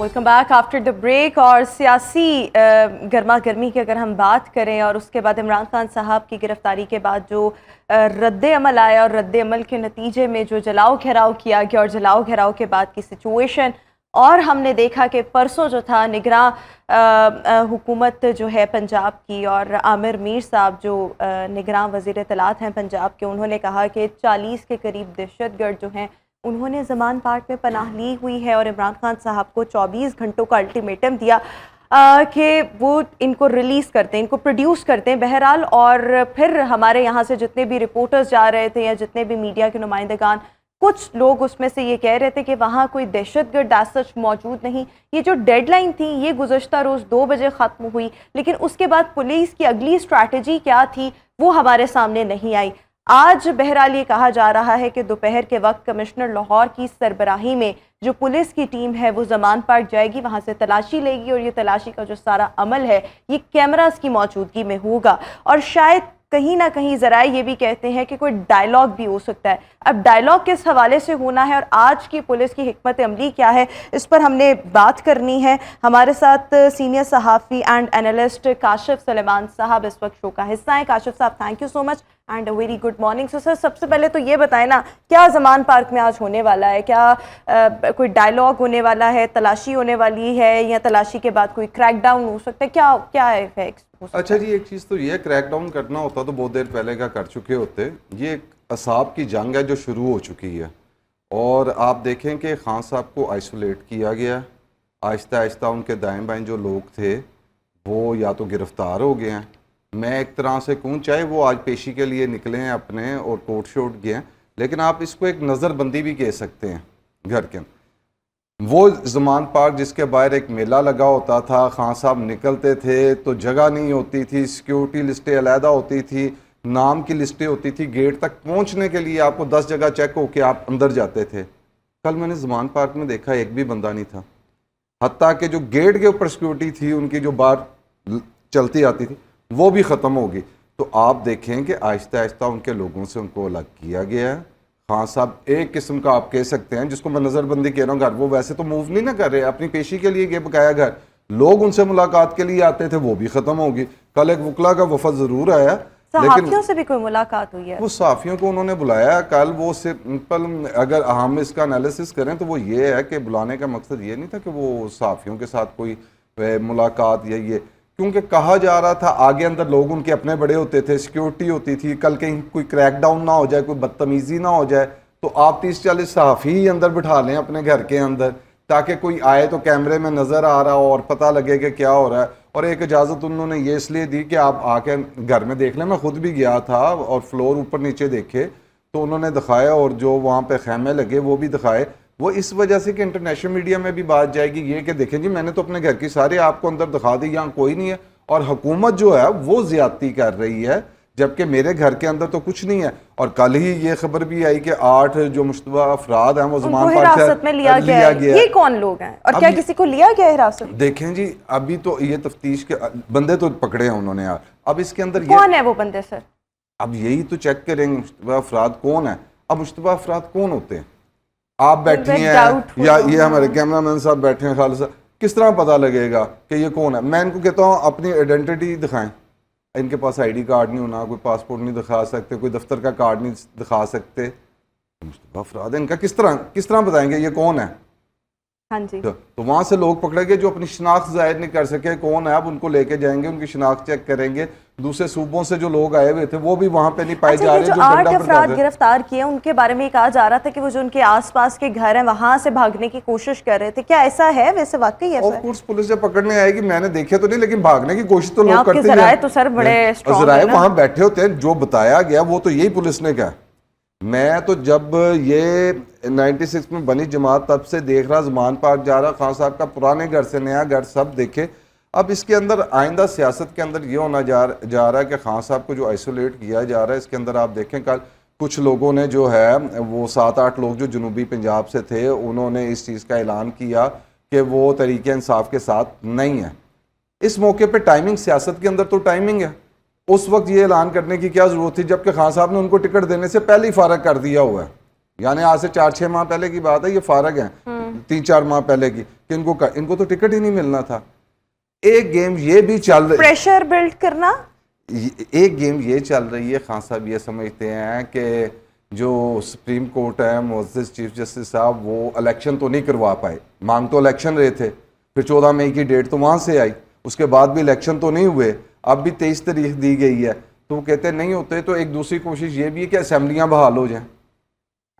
Welcome back after the break. और सियासी गर्मा गर्मी की अगर हम बात करें और उसके बाद इमरान खान साहब की गिरफ्तारी के बाद जो रद्द अमल आया और रद्द अमल के नतीजे में जो जलाओ घेराव किया गया और जलाओ घेराव के बाद की सिचुएशन, और हमने देखा कि परसों जो था निगरान हुकूमत जो है पंजाब की और आमिर मीर साहब जो निगरान वज़ीर इत्तलात हैं पंजाब के, उन्होंने कहा कि 40 के करीब दहशतगर्द जो हैं उन्होंने ज़मान पार्क में पनाह ली हुई है और इमरान खान साहब को 24 घंटों का अल्टीमेटम दिया कि वो इनको रिलीज़ करते हैं, इनको प्रोड्यूस करते हैं बहरहाल। और फिर हमारे यहाँ से जितने भी रिपोर्टर्स जा रहे थे या जितने भी मीडिया के नुमाइंदगान, कुछ लोग उसमें से ये कह रहे थे कि वहाँ कोई दहशतगर्द एज सच मौजूद नहीं। ये जो डेडलाइन थी ये गुज़श्ता रोज़ 2 बजे ख़त्म हुई, लेकिन उसके बाद पुलिस की अगली स्ट्रैटेजी क्या थी वो हमारे सामने नहीं आई। आज बहरहाल ये कहा जा रहा है कि दोपहर के वक्त कमिश्नर लाहौर की सरबराही में जो पुलिस की टीम है वो ज़मान पार्क जाएगी, वहाँ से तलाशी लेगी और ये तलाशी का जो सारा अमल है ये कैमरास की मौजूदगी में होगा। और शायद कहीं ना कहीं ज़रा ये भी कहते हैं कि कोई डायलॉग भी हो सकता है। अब डायलॉग किस हवाले से होना है और आज की पुलिस की हिकमत अमली क्या है, इस पर हमने बात करनी है। हमारे साथ सीनियर सहाफ़ी एंड एनालिस्ट काशिफ सुलेमान साहब इस वक्त शो का हिस्सा हैं। काशिफ साहब, thank you so much and a very good morning. So sir, सबसे पहले तो ये बताएं ना, क्या ज़मान पार्क में आज होने वाला है? क्या कोई डायलॉग होने वाला है, तलाशी होने वाली है, या तलाशी के बाद कोई क्रैकडाउन हो सकता है? क्या इफेक्ट्स? अच्छा जी, एक चीज़ तो ये क्रैकडाउन करना होता तो बहुत देर पहले का कर चुके होते। ये एक असाब की जंग है जो शुरू हो चुकी है और आप देखें कि खान साहब को आइसोलेट किया गया। आहिस्ता आहिस्ता उनके दाएं बाएं जो लोग थे वो या तो गिरफ्तार हो गए हैं, मैं एक तरह से कहूँ चाहे वो आज पेशी के लिए निकले हैं अपने और कोर्ट शोट गए हैं, लेकिन आप इसको एक नज़रबंदी भी कह सकते हैं। घर के वो ज़मान पार्क जिसके बाहर एक मेला लगा होता था, खान साहब निकलते थे तो जगह नहीं होती थी, सिक्योरिटी लिस्टें अलहदा होती थी, नाम की लिस्टें होती थी, गेट तक पहुंचने के लिए आपको 10 जगह चेक होके आप अंदर जाते थे। कल मैंने ज़मान पार्क में देखा एक भी बंदा नहीं था, हत्ता कि जो गेट के ऊपर सिक्योरिटी थी उनकी जो बाहर चलती आती थी वो भी ख़त्म होगी। तो आप देखें कि आहिस्ता आहिस्ता उनके लोगों से उनको अलग किया गया है। खान साहब एक किस्म का आप कह सकते हैं, जिसको मैं नज़रबंदी कह रहा हूँ, घर वो वैसे तो मूव नहीं ना कर रहे, अपनी पेशी के लिए ये बकाया घर लोग उनसे मुलाकात के लिए आते थे वो भी ख़त्म होगी। कल एक वकला का वफद ज़रूर आया, सहाफ़ियों से भी कोई मुलाकात हुई है? वो सहाफ़ियों को उन्होंने बुलाया कल। वो सिंपल अगर हम इसका एनालिसिस करें तो वो ये है कि बुलाने का मकसद ये नहीं था कि वो सहाफ़ियों के साथ कोई मुलाकात या ये, क्योंकि कहा जा रहा था आगे अंदर लोग उनके अपने बड़े होते थे, सिक्योरिटी होती थी, कल कहीं कोई क्रैकडाउन ना हो जाए, कोई बदतमीजी ना हो जाए, तो आप 30-40 सहाफ़ी ही अंदर बिठा लें अपने घर के अंदर, ताकि कोई आए तो कैमरे में नज़र आ रहा हो और पता लगे कि क्या हो रहा है। और एक इजाज़त उन्होंने ये इसलिए दी कि आप आके घर में देख लें। मैं खुद भी गया था और फ्लोर ऊपर नीचे देखे तो उन्होंने दिखाया और जो वहाँ पे खैमे लगे वो भी दिखाए। वो इस वजह से कि इंटरनेशनल मीडिया में भी बात जाएगी ये कि देखें जी मैंने तो अपने घर की सारे आपको अंदर दिखा दी, यहाँ कोई नहीं है और हुकूमत जो है वो ज्यादती कर रही है, जबकि मेरे घर के अंदर तो कुछ नहीं है। और कल ही ये खबर भी आई कि 8 जो मुश्तबा अफराद हैं वो ज़मान पार्क हिरासत में लिया गया है। ये कौन लोग हैं और क्या किसी को लिया गया हिरासत? देखें जी, अभी तो ये तफ्तीश के बंदे तो पकड़े हैं उन्होंने यार। अब इसके अंदर कौन है वो बंदे सर? अब यही तो चेक करेंगे मुश्तबा अफराद कौन है। अब मुश्तबा अफराद कौन होते हैं? आप बैठी हैं या ये हमारे कैमरामैन साहब बैठे हैं, खालिद साहब, किस तरह पता लगेगा कि ये कौन है? मैं इनको कहता हूँ अपनी आइडेंटिटी दिखाएं। इनके पास आईडी कार्ड नहीं होना, कोई पासपोर्ट नहीं दिखा सकते, कोई दफ्तर का कार्ड नहीं दिखा सकते, मुश्तबा अफराद है, इनका किस तरह बताएंगे ये कौन है? हाँ जी। तो वहां से लोग पकड़े गए जो अपनी शनाख्त जाहिर नहीं कर सके कौन है। अब उनको लेके जाएंगे, उनकी शनाख्त चेक करेंगे। दूसरे सूबों से जो लोग आए हुए थे वो भी वहां पे नहीं पाए जा रहे। जो 8 अफराद गिरफ्तार किए उनके बारे में कहा जा रहा था कि वो जो उनके आसपास के घर हैं वहां से भागने की कोशिश कर रहे थे, क्या ऐसा है? वैसे वाकई ऐसा है? ऑफकोर्स पुलिस जब पकड़ने आएगी, मैंने देखे तो नहीं, लेकिन भागने की कोशिश तो लोग करते हैं। तो सर बड़े जराए वहां बैठे होते हैं, जो बताया गया वो तो यही पुलिस ने कहा। मैं तो जब ये 96 में बनी जमात तब से देख रहा, ज़मान पार्क जा रहा, खान साहब का पुराने घर से नया घर सब देखे। अब इसके अंदर आइंदा सियासत के अंदर ये होना जा रहा है कि खान साहब को जो आइसोलेट किया जा रहा है, इसके अंदर आप देखें कल कुछ लोगों ने जो है वो 7-8 लोग जो जनूबी पंजाब से थे उन्होंने इस चीज़ का ऐलान किया कि वो तरीके इंसाफ के साथ नहीं है। इस मौके पर टाइमिंग, सियासत के अंदर तो टाइमिंग है। उस वक्त ये ऐलान करने की क्या जरूरत थी, जबकि खान साहब ने उनको टिकट देने से पहले ही फारग कर दिया हुआ है। यानी आज से 4-6 माह पहले की बात है, ये फारग है 3-4 माह पहले की, कि इनको तो टिकट ही नहीं मिलना था। एक गेम ये भी चल रही, प्रेशर बिल्ड करना, एक गेम ये चल रही है, खान साहब ये समझते हैं कि जो सुप्रीम कोर्ट है, मुअज़्ज़िज़ चीफ जस्टिस साहब, वो इलेक्शन तो नहीं करवा पाए। मांग तो इलेक्शन रहे थे, फिर 14 मई की डेट तो वहाँ से आई, उसके बाद भी इलेक्शन तो नहीं हुए, अब भी 23 तारीख दी गई है। तो वो कहते नहीं होते, तो एक दूसरी कोशिश ये भी है कि असेंबलियाँ बहाल हो जाएं।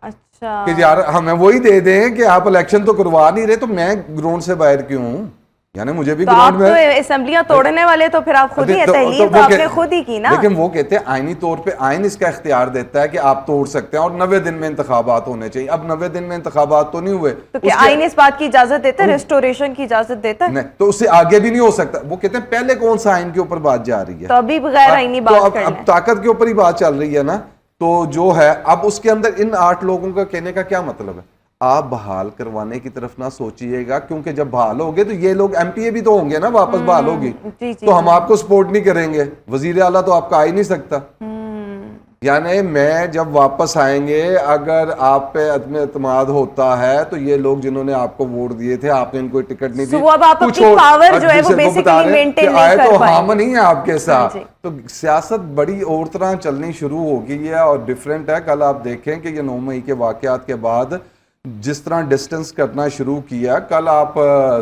अच्छा, कि यार हमें वही दे दें कि आप इलेक्शन तो करवा नहीं रहे, तो मैं ग्राउंड से बाहर क्यों हूँ, यानी मुझे भी तो ग्राउंड आप में तो असेंबलियां तोड़ने वाले, तो फिर आप खुद ही तहलील तो आपने खुद ही की ना। लेकिन वो कहते हैं आईनी तौर पे आइन इसका इख्तियार देता है कि आप तोड़ सकते हैं और 90 दिन में इंतखाबात होने चाहिए। अब 90 दिन में इंतखाबात तो नहीं हुए, तो क्या आइन इस बात की इजाजत देता है, रेस्टोरेशन की इजाजत देता है? नहीं, तो उससे आगे भी नहीं हो सकता। वो कहते हैं पहले कौन सा आइन के ऊपर बात जा रही है, तो अभी बगैर आईनी तो बात अब ताकत के ऊपर ही बात चल रही है ना। तो जो है अब उसके अंदर इन 8 लोगों का कहने का क्या मतलब है, आप बहाल करवाने की तरफ ना सोचिएगा, क्योंकि जब बहाल होगे तो ये लोग एमपीए भी तो होंगे ना, वापस बहाल होगी, तो हम आपको सपोर्ट नहीं करेंगे, वजीर आला तो आपका आ ही नहीं सकता। यानी मैं जब वापस आएंगे, अगर आप पे अदम एतमाद होता है तो ये लोग जिन्होंने आपको वोट दिए थे, आपने इनको टिकट नहीं दी, वो अब आप अपनी पावर जो है वो बेसिकली मेंटेन नहीं कर तो हम नहीं है आपके साथ। हाँ तो सियासत बड़ी और तरह चलनी शुरू हो गई है और डिफरेंट है। कल आप देखें कि ये 9 मई के वाकयात के बाद जिस तरह डिस्टेंस करना शुरू किया, कल आप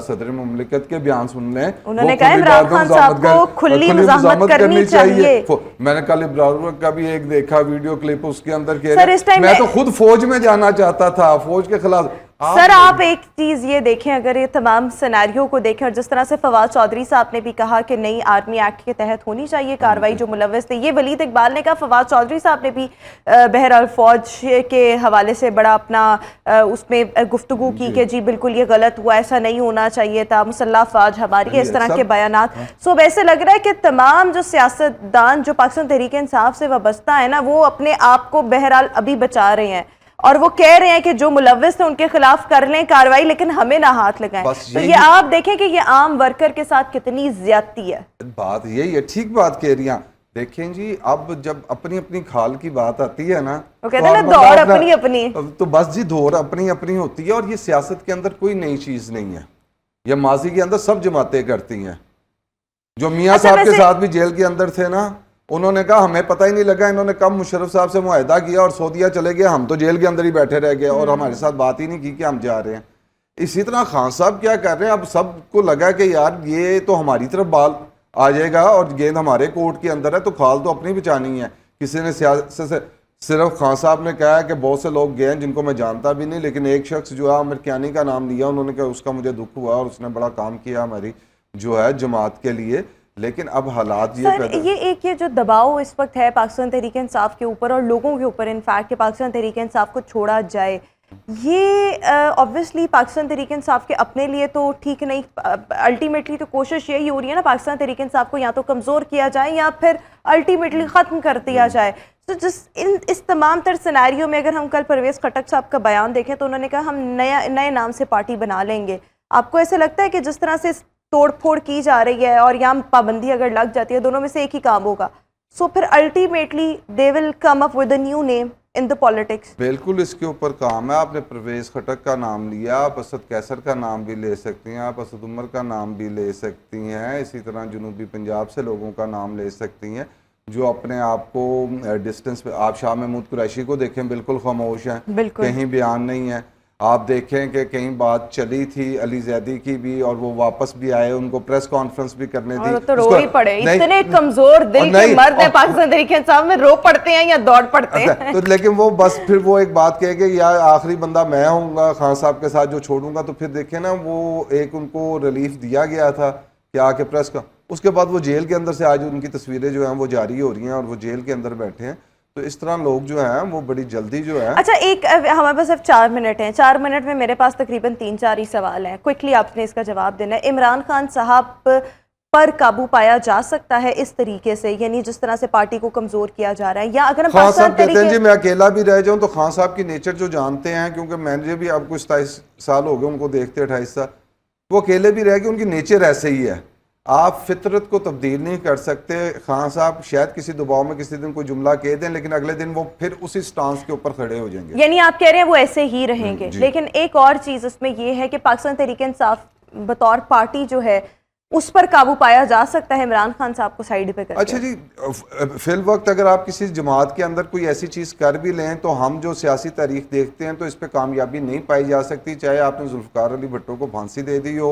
सदर मुमलिकत के बयान सुन लें, उन्होंने कहा इमरान खान साहब को खुली मुज़ाहमत करनी चाहिए। मैंने कल इब्राहिम का भी एक देखा वीडियो क्लिप, उसके अंदर कह रहे मैं तो खुद फौज में जाना चाहता था, फौज के खिलाफ। सर आप एक चीज ये देखें, अगर ये तमाम सिनेरियो को देखें और जिस तरह से फवाद चौधरी साहब ने भी कहा कि नई आर्मी एक्ट के तहत होनी चाहिए कार्रवाई जो मुलव्वस थे, ये वलीद इकबाल ने कहा, फवाद चौधरी साहब ने भी बहरहाल फौज के हवाले से बड़ा अपना उसमें गुफ्तगू की कि जी बिल्कुल ये गलत हुआ, ऐसा नहीं होना चाहिए था, मुसल्लह फौज हमारी, इस तरह के बयानात। सो वैसे लग रहा है कि तमाम जो सियासतदान जो पाकिस्तान तहरीक इंसाफ से वाबस्ता है ना, वो अपने आप को बहरहाल अभी बचा रहे हैं और वो कह रहे हैं कि जो मुलव्विस थे उनके खिलाफ कर लें कार्रवाई, लेकिन हमें ना हाथ लगाएं। तो ये आप देखें कि ये आम वर्कर के साथ कितनी ज्यादती है। बात यही है, ठीक बात कह रही हैं। देखें जी, अब जब अपनी अपनी खाल की बात आती है ना, वो कहते हैं ना दौड़ अपनी अपनी, तो बस जी दौड़ अपनी अपनी होती है। और ये सियासत के अंदर कोई नई चीज नहीं है, ये माजी के अंदर सब जमातें करती हैं। जो मियाँ साहब के साथ भी जेल के अंदर थे ना, उन्होंने कहा हमें पता ही नहीं लगा, इन्होंने कब मुशर्रफ साहब से मुआहदा किया और सऊदीया चले गए, हम तो जेल के अंदर ही बैठे रह गए और हमारे साथ बात ही नहीं की कि हम जा रहे हैं। इसी तरह खान साहब क्या कर रहे हैं, अब सबको लगा कि यार ये तो हमारी तरफ बाल आ जाएगा और गेंद हमारे कोर्ट के अंदर है, तो खाल तो अपनी बचानी है। किसी ने सियासत से सिर्फ खान साहब ने कहा है कि बहुत से लोग गए हैं जिनको मैं जानता भी नहीं, लेकिन एक शख्स जो है आमिर कियानी का नाम लिया, उन्होंने कहा उसका मुझे दुख हुआ और उसने बड़ा काम किया हमारी जो है जमात के लिए। लेकिन अब हालात ये जो दबाव इस वक्त है पाकिस्तान तहरीक इंसाफ के ऊपर और लोगों के ऊपर इनफैक्ट कि पाकिस्तान तहरीक इंसाफ को छोड़ा जाए, ये ऑब्वियसली पाकिस्तान तहरीक इंसाफ के अपने लिए तो ठीक नहीं। अल्टीमेटली तो कोशिश यही हो रही है ना, पाकिस्तान तहरीक इंसाफ को या तो कमज़ोर किया जाए या फिर अल्टीमेटली ख़त्म कर दिया जाए। तो इस तमाम तर सिनेरियो में अगर हम कल परवेज़ खटक साहब का बयान देखें तो उन्होंने कहा हम नए नाम से पार्टी बना लेंगे। आपको ऐसा लगता है कि जिस तरह से तोड़ फोड़ की जा रही है और यहाँ पाबंदी अगर लग जाती है, दोनों में से एक ही काम होगा, सो फिर ultimately they will come up with a new name in the politics? बिल्कुल इसके ऊपर काम है। आपने परवेज़ खटक का नाम लिया, आप असद कैसर का नाम भी ले सकती हैं, आप असद उमर का नाम भी ले सकती हैं, इसी तरह जनूबी पंजाब से लोगों का नाम ले सकती हैं जो अपने आप को डिस्टेंस पे। आप शाह महमूद कुरैशी को देखें, बिल्कुल खामोश हैं, कहीं बयान नहीं है। आप देखें कि कहीं बात चली थी अली जैदी की भी और वो वापस भी आए, उनको प्रेस कॉन्फ्रेंस भी करने थी, तो रो ही पड़े। इतने कमजोर दिल के मर्द हैं पाकिस्तान तहरीक इंसाफ में, रो पड़ते हैं या दौड़ पड़ते हैं। तो लेकिन वो बस फिर वो एक बात कह के यार आखिरी बंदा मैं हूँगा खान साहब के साथ जो छोड़ूंगा, तो फिर देखे ना वो एक उनको रिलीफ दिया गया था कि आके प्रेस का, उसके बाद वो जेल के अंदर से आज उनकी तस्वीरें जो हैं वो जारी हो रही हैं और वो जेल के अंदर बैठे हैं। तो इस तरह लोग जो हैं वो बड़ी जल्दी जो है। अच्छा, एक हमारे पास सिर्फ 4 मिनट हैं, 4 मिनट में मेरे पास तकरीबन 3-4 ही सवाल हैं, क्विकली आपने इसका जवाब देना है। इमरान खान साहब पर काबू पाया जा सकता है इस तरीके से, यानी जिस तरह से पार्टी को कमजोर किया जा रहा है, या अगर हम खान साहब कहते हैं जी मैं अकेला भी रह जाऊं तो खान साहब की नेचर जो जानते हैं, क्योंकि मैंने भी आपको 27 साल हो गए उनको देखते, 28 साल, वो अकेले भी रह गए, उनकी नेचर ऐसे ही है। आप फितरत को तब्दील नहीं कर सकते। खान साहब शायद किसी दबाव में किसी दिन कोई जुमला कह दें, लेकिन अगले दिन वो फिर उसी स्टांस के ऊपर खड़े हो जाएंगे। यानी आप कह रहे हैं वो ऐसे ही रहेंगे। लेकिन एक और चीज इसमें ये है कि पाकिस्तान तहरीक इंसाफ बतौर पार्टी जो है उस पर काबू पाया जा सकता है इमरान खान साहब को साइड पे करके। अच्छा जी, फिल वक्त अगर आप किसी जमात के अंदर कोई ऐसी चीज़ कर भी लें तो हम जो सियासी तारीख देखते हैं तो इस पर कामयाबी नहीं पाई जा सकती। चाहे आपने जुल्फ़िकार अली भुट्टो को फांसी दे दी हो,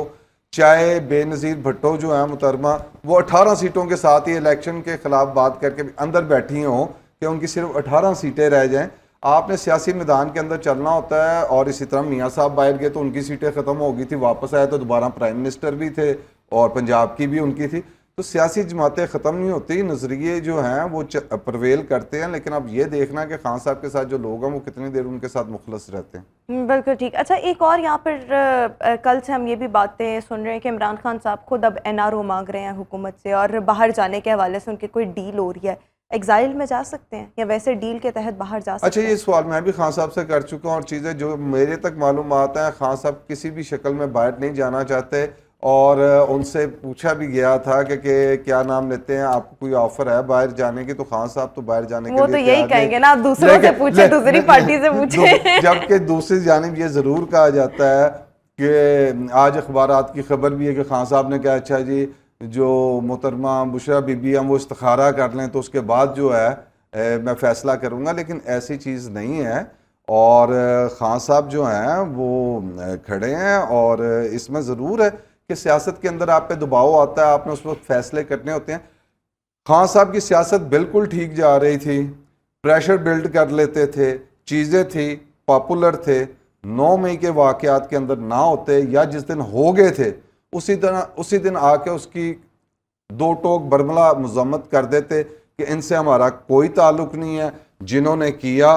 चाहे बेनज़ीर भुट्टो जो है मुहतरमा वो 18 सीटों के साथ ही इलेक्शन के खिलाफ बात करके अंदर बैठी हों कि उनकी सिर्फ 18 सीटें रह जाएं। आपने सियासी मैदान के अंदर चलना होता है। और इसी तरह मियाँ साहब बाहर गए तो उनकी सीटें ख़त्म हो गई थी, वापस आए तो दोबारा प्राइम मिनिस्टर भी थे और पंजाब की भी उनकी थी। तो सियासी जमातें ख़त्म नहीं होती, नज़रिए जो हैं वो प्रवेल करते हैं। लेकिन अब ये देखना कि खान साहब के साथ जो लोग हैं वो कितनी देर उनके साथ मुखलस रहते हैं। बिल्कुल ठीक। अच्छा, एक और यहाँ पर कल से हम ये भी बातें सुन रहे हैं कि इमरान खान साहब खुद अब NRO मांग रहे हैं हुकूमत से और बाहर जाने के हवाले से उनकी कोई डील हो रही है। एग्जाइल में जा सकते हैं या वैसे डील के तहत बाहर जा सकते हैं? अच्छा, ये सवाल मैं भी खान साहब से कर चुका हूँ और चीज़ें जो मेरे तक मालूमात हैं, खान साहब किसी भी शक्ल में बाहर नहीं जाना चाहते। और उनसे पूछा भी गया था कि क्या नाम लेते हैं, आपको कोई ऑफर है बाहर जाने की? तो खान साहब तो बाहर जाने के वो लिए तो यही कहेंगे ना, आप दूसरों से पूछे, दूसरी पार्टी से पूछे। जबकि दूसरी जानिब ये ज़रूर कहा जाता है कि आज अखबारात की खबर भी है कि खान साहब ने कहा अच्छा जी जो मोहतरमा बुशरा बीबी हम वो इस्तिखारा कर लें तो उसके बाद जो है मैं फ़ैसला करूँगा। लेकिन ऐसी चीज़ नहीं है और खान साहब जो हैं वो खड़े हैं। और इसमें ज़रूर है कि सियासत के अंदर आप पे दबाव आता है, आपने उस वक्त फैसले करने होते हैं। खान साहब की सियासत बिल्कुल ठीक जा रही थी, प्रेशर बिल्ड कर लेते थे, चीज़ें थी, पॉपुलर थे। 9 मई के वाक़यात के अंदर ना होते या जिस दिन हो गए थे उसी दिन आके उसकी दो टोक बरमला मजम्मत कर देते कि इनसे हमारा कोई ताल्लुक नहीं है। जिन्होंने किया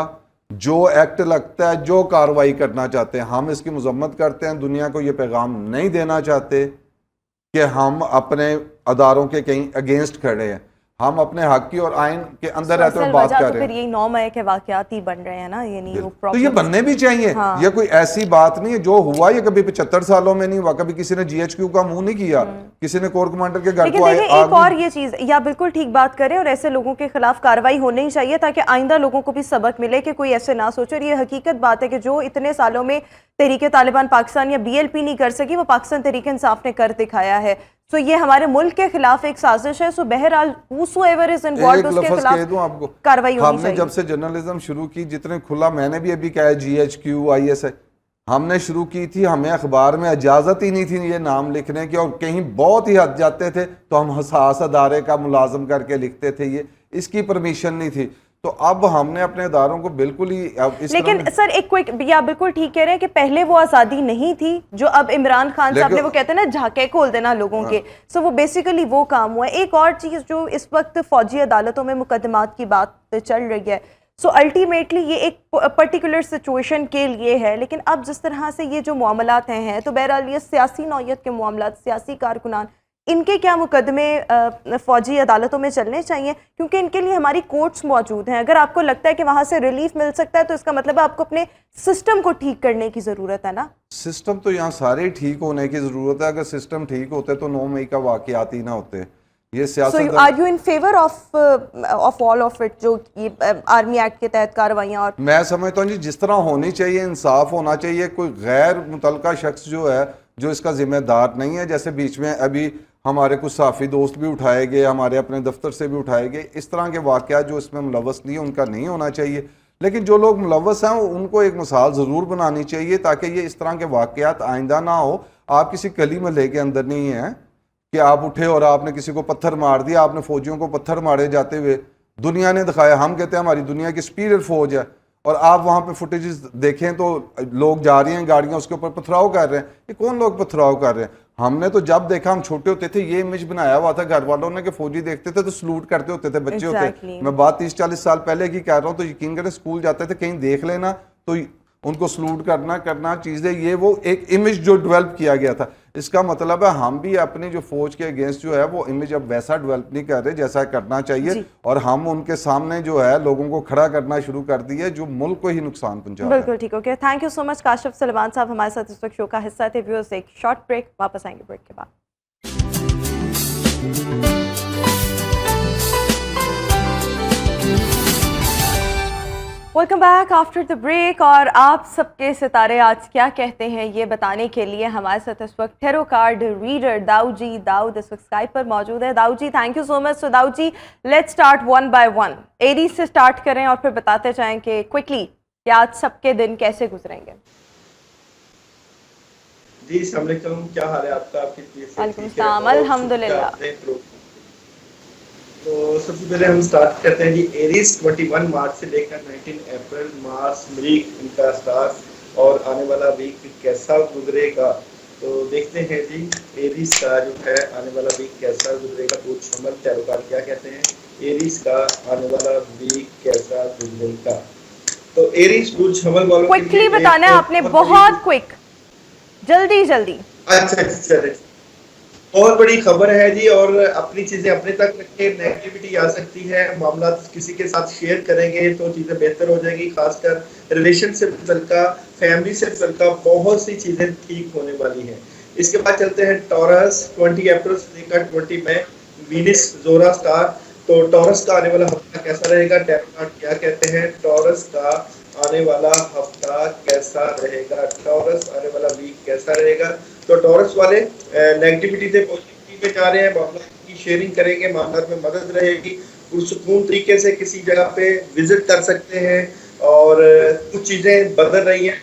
जो एक्ट लगता है, जो कार्रवाई करना चाहते हैं, हम इसकी मजम्मत करते हैं। दुनिया को ये पैगाम नहीं देना चाहते कि हम अपने अदारों के कहीं अगेंस्ट खड़े हैं। हम अपने हक की और आइन के अंदर रहते हुए बात कर रहे हैं। फिर यही 9 मई के वाकयात ही बन रहे हैं ना, यानी वो तो ये बनने भी चाहिए। हाँ। ये कोई ऐसी बात नहीं है जो हुआ ये कभी 75 सालों में नहीं हुआ। कभी किसी ने GHQ का मुंह नहीं किया, किसी ने कोर कमांडर के घर को आए। एक और ये चीज, या बिल्कुल ठीक बात करें, और ऐसे लोगों के खिलाफ कार्रवाई होनी ही चाहिए ताकि आइंदा लोगों को भी सबक मिले कि कोई ऐसे ना सोचे। और ये हकीकत बात है कि जो इतने सालों में तहरीक तालिबान पाकिस्तान या BLP नहीं कर सकी वो पाकिस्तान तहरीक इंसाफ ने कर दिखाया है। तो ये हमारे मुल्क के खिलाफ एक साजिश है। सो बहरहाल whosoever is involved उसके खिलाफ कार्रवाई होनी चाहिए। हमने जब से जर्नलिज्म शुरू की, जितने खुला, मैंने भी अभी कहा GHQ ISI हमने शुरू की थी, हमें अखबार में इजाज़त ही नहीं थी ये नाम लिखने की। और कहीं बहुत ही हद जाते थे तो हम हसास अदारे का मुलाजम करके लिखते थे, ये इसकी परमिशन नहीं थी। तो अब हमने अपने इदारों को बिल्कुल ही अब इस लेकिन सर एक क्विक, या बिल्कुल ठीक कह रहे हैं कि पहले वो आज़ादी नहीं थी जो अब इमरान खान साहब ने, वो कहते हैं ना झाके खोल देना लोगों के। सो वो बेसिकली वो काम हुआ है। एक और चीज़ जो इस वक्त फौजी अदालतों में मुकदमात की बात चल रही है, सो अल्टीमेटली ये एक पर्टिकुलर सिचुएशन के लिए है। लेकिन अब जिस तरह से ये जो मामलात हैं तो बहरहाल ये सियासी नौयत के मामलात, सियासी कारकुनान, इनके क्या मुकदमे फौजी अदालतों में चलने चाहिए? क्योंकि इनके लिए हमारी कोर्ट्स मौजूद हैं। अगर आपको लगता है कि वहाँ से रिलीफ मिल सकता है तो इसका मतलब है आपको अपने सिस्टम को ठीक करने की ज़रूरत है ना। सिस्टम तो यहाँ सारे ठीक होने की ज़रूरत है। अगर सिस्टम ठीक होते तो 9 मई का वाक़यात ही ना होते। ये सियासत, are you in favour of all of it, जो ये आर्मी एक्ट के तहत कार्रवाइयाँ? और मैं समझता हूँ जी जिस तरह होनी चाहिए, इंसाफ होना चाहिए। कोई गैर मुतलका शख्स जो है जो इसका जिम्मेदार नहीं है, जैसे बीच में अभी हमारे कुछ साफ़ी दोस्त भी उठाए गए, हमारे अपने दफ्तर से भी उठाए गए, इस तरह के वाक़यात जो इसमें मुलव्वस नहीं है उनका नहीं होना चाहिए। लेकिन जो लोग मुलव्वस हैं उनको एक मिसाल ज़रूर बनानी चाहिए ताकि ये इस तरह के वाक़यात आइंदा ना हो। आप किसी गली महल्ले के अंदर नहीं हैं कि आप उठे और आपने किसी को पत्थर मार दिया। आपने फौजियों को पत्थर मारे जाते हुए दुनिया ने दिखाया। हम कहते हैं हमारी दुनिया की सुपीरियर फौज है, और आप वहाँ पे फुटेजेस देखें तो लोग जा रही हैं गाड़ियाँ उसके ऊपर पथराव कर रहे हैं। ये कौन लोग पथराव कर रहे हैं? हमने तो जब देखा, हम छोटे होते थे, ये इमेज बनाया हुआ था घर वालों ने कि फौजी देखते थे तो सलूट करते होते थे बच्चे होते। मैं बात 30-40 साल पहले की कर रहा हूँ। तो यकीन करें स्कूल जाते थे, कहीं देख लेना तो उनको सलूट करना चीज़ें, ये वो एक इमेज जो डेवलप किया गया था। इसका मतलब है हम भी अपनी जो फौज के अगेंस्ट जो है वो इमेज अब वैसा डेवलप नहीं कर रहे जैसा करना चाहिए। और हम उनके सामने जो है लोगों को खड़ा करना शुरू कर दिया जो मुल्क को ही नुकसान पहुंचा रहा है। बिल्कुल ठीक, okay, thank you so much Kashif Salman साहब हमारे साथ इस वक्त शो का हिस्सा थे। व्यूअर्स, एक शॉर्ट ब्रेक, वापस आएंगे ब्रेक के बाद। Welcome back after the break. और आप सबके सितारे आज क्या कहते हैं ये बताने के लिए हमारे साथ इस वक्त टैरो कार्ड रीडर दाऊद इस वक्त स्काइप पर मौजूद है। Dawood ji, thank you so much. So Dawood ji, let's start one by one. Aries से स्टार्ट करें और फिर बताते जाएं कि क्विकली कि आज सबके दिन कैसे गुजरेंगे। जी अस्सलाम वालेकुम, क्या हाल है आपका? आपकी तबीयत से वालेकुम ठीक है? सलाम, बहुत अल्हम्दुलिल्लाह। शुक्रिया आपने तो सबसे पहले हम स्टार्ट करते हैं जी। एरीज 21 मार्च से लेकर 19 अप्रैल मार्च मरीक इनका स्टार्ट और आने वाला वीक कैसा गुजरेगा तो देखते हैं जी। एरीज का जो है आने वाला वीक कैसा गुजरेगा, बुर्ज हमल टैरो कार्ड क्या कहते हैं, एरीज का आने वाला वीक कैसा गुजरेगा। तो एरीज बुर्ज हमल वालों के क्विकली लिए बताना है आपने, बहुत क्विक, जल्दी जल्दी। अच्छा चले, बहुत बड़ी खबर है जी। और अपनी चीजें अपने तक रखें, नेगेटिविटी आ सकती है, मामला किसी के साथ शेयर करेंगे तो चीजें बेहतर हो जाएगी। खासकर रिलेशन से मुतल्लिका, फैमिली से मुतल्लिका बहुत सी चीजें ठीक होने वाली हैं। इसके बाद चलते हैं टॉरस। 20 अप्रैल से लेकर 20 मई वीनस जोरा स्टार। तो टॉरस का आने वाला हफ्ता कैसा रहेगा, टैरो कार्ड क्या कहते हैं, टॉरस का आने वाला हफ्ता कैसा रहेगा, टॉरस आने वाला वीक कैसा रहेगा। तो टॉरस वाले नेगेटिविटी से पॉजिटिविटी में जा रहे हैं, मामला की शेयरिंग करेंगे, मामला में मदद रहेगी, पुरसुकून तरीके से किसी जगह पे विजिट कर सकते हैं। और कुछ चीज़ें बदल रही हैं,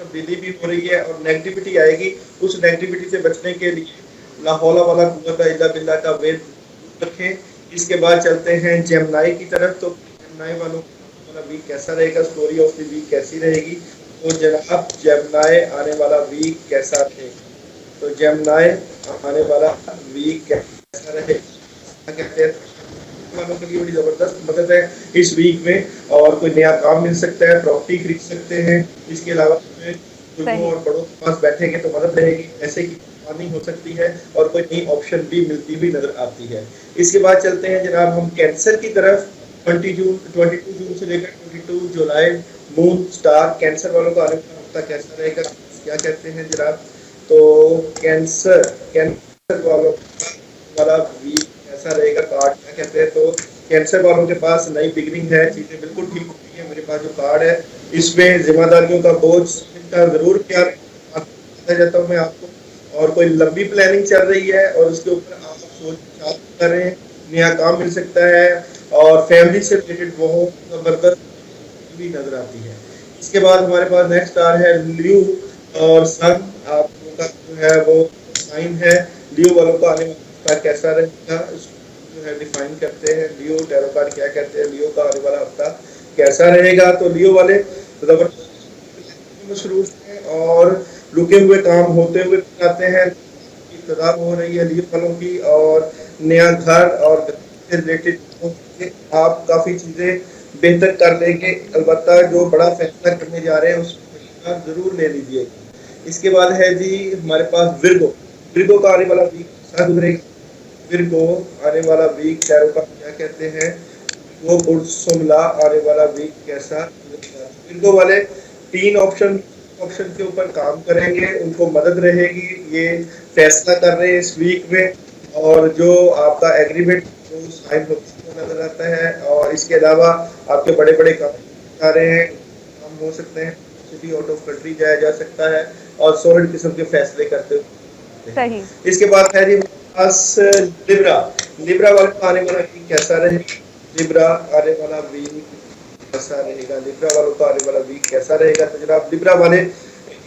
तब्दीली भी हो रही है और नेगेटिविटी आएगी। उस नेगेटिविटी से बचने के लिए ला हौला वाला कुव्वत इल्ला बिल्लाह का वेद रखें। इसके बाद चलते हैं जेमिनी की तरफ। तो जेमिनी वालों का वीक कैसा रहेगा, स्टोरी ऑफ द वीक कैसी रहेगी। तो जनाब जेमिनी आने वाला वीक कैसा रहेगा, तो जेमिनी आने वाला वीक कैसा रहेगा कहते हैं वालों के लिए बड़ी जबरदस्त मदद है इस वीक में। और कोई नया काम मिल सकता है, प्रॉपर्टी खरीद सकते हैं। इसके अलावा बुजुर्गों और बड़ों के पास बैठेंगे तो मदद रहेगी, ऐसे की पानी हो सकती है और कोई नई ऑप्शन भी मिलती हुई नजर आती है। इसके बाद चलते हैं जनाब हम कैंसर की तरफ। 22 जून से लेकर 22 जुलाई मून स्टार। कैंसर वालों का आने वाला हफ्ता कैसा रहेगा, क्या कहते हैं जनाब। तो कैंसर वालों वाला वीक कैसा रहेगा, कार्ड क्या कहते हैं। तो कैंसर वालों के पास नई बिगनिंग है, चीजें बिल्कुल ठीक हो रही है। मेरे पास जो कार्ड है इसमें जिम्मेदारियों का बोझ का जरूर क्या जाता हूँ मैं आपको। और कोई लंबी प्लानिंग चल रही है और उसके ऊपर आप सोच कर रहे हैं, नया काम मिल सकता है और फैमिली से रिलेटेड बहुत जबरदस्त भी नजर आती है। इसके बाद हमारे पास नेक्स्ट स्टार है लियो और सन। आप का जो है वो साइन है। लियो वालों का आने वाला कैसा रहेगा जो है डिफाइन करते हैं। लियो टैरो कार्ड क्या कहते हैं, लियो का आने वाला हफ्ता कैसा रहेगा। तो लियो वाले जबरदस्त मसरूफ हैं और रुके हुए काम होते हुए आते हैं, इब्तिदा हो रही है लियो वालों की। और नया घर और से रिलेटेड आप काफी चीजें बेहतर कर लेंगे। अलबत्ता जो बड़ा फैसला करने जा रहे हैं उसको जरूर ले लीजिए। इसके बाद है जी हमारे पास विर्गो का आने वाला वीक कैसा गुजरेगा। विर्गो आने वाला वीक टैरो का क्या कहते हैं, वो बुर्सुमला आने वाला वीक कैसा गुजरेगा। विर्गो वाले 3 ऑप्शन के ऊपर काम करेंगे, उनको मदद रहेगी, ये फैसला कर रहे हैं इस वीक में। और जो आपका एग्रीमेंट जो साइन होता नजर आता है और इसके अलावा आपके बड़े बड़े काम आ रहे हैं, काम हो सकते हैं, सिटी आउट ऑफ कंट्री जाया जा सकता है और सॉलिड किस्म के फैसले करते सही। इसके बाद है जी पास लिब्रा वाले का आने वाला वीक कैसा रहेगा। लिब्रा आने वाला वीक कैसा रहेगा, लिब्रा वालों का आने वाला वीक कैसा रहेगा। तो जनाब लिब्रा वाले